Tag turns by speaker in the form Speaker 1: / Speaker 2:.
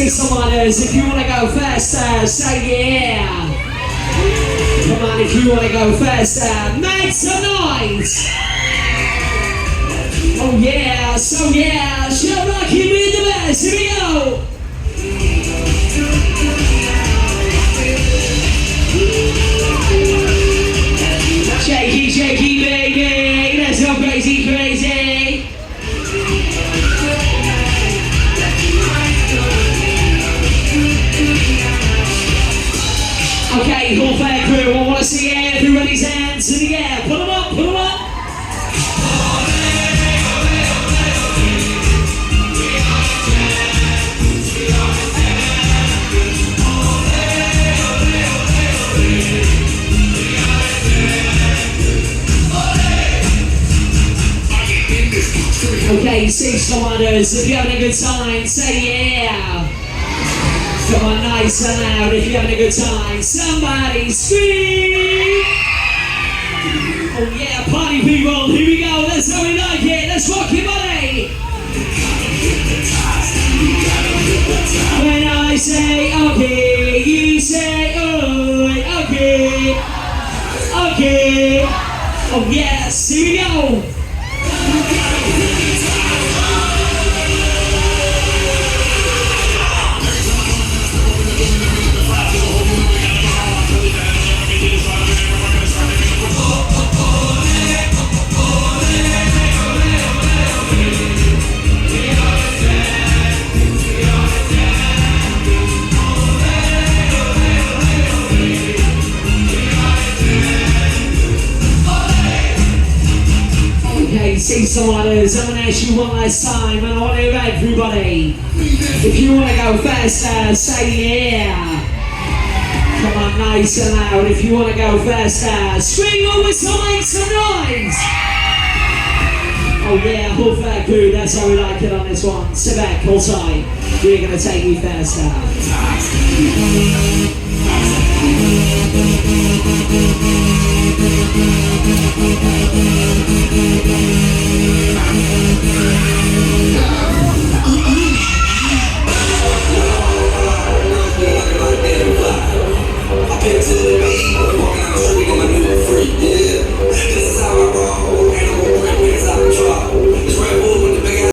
Speaker 1: see some others. If you wanna go faster, say yeah. Come on, if you wanna go faster, make some noise. Oh yeah, so yeah, she'll rock you with the best. Here we go. Shaky, shaky, baby. Let's go crazy, crazy. Okay, whole fair crew, I want to see everybody's hands in the air. Put them up, put them up. Okay, six commanders, if you're having a good time, say yeah. Come on, nice and loud if you're having a good time. Somebody scream! Oh yeah, party people, here we go, that's how we like it. Let's rock your body! When I say okay, you say alright, okay. Okay. Oh yes, here we go. See someone else, I'm gonna ask you one last time, and I want to hear everybody. If you want to go faster, say yeah. Come on, nice and loud. If you want to go faster, scream or whistle, make some noise. Oh yeah, whole fair crew, that's how we like it on this one. Sit back, hold tight. We're gonna take you faster.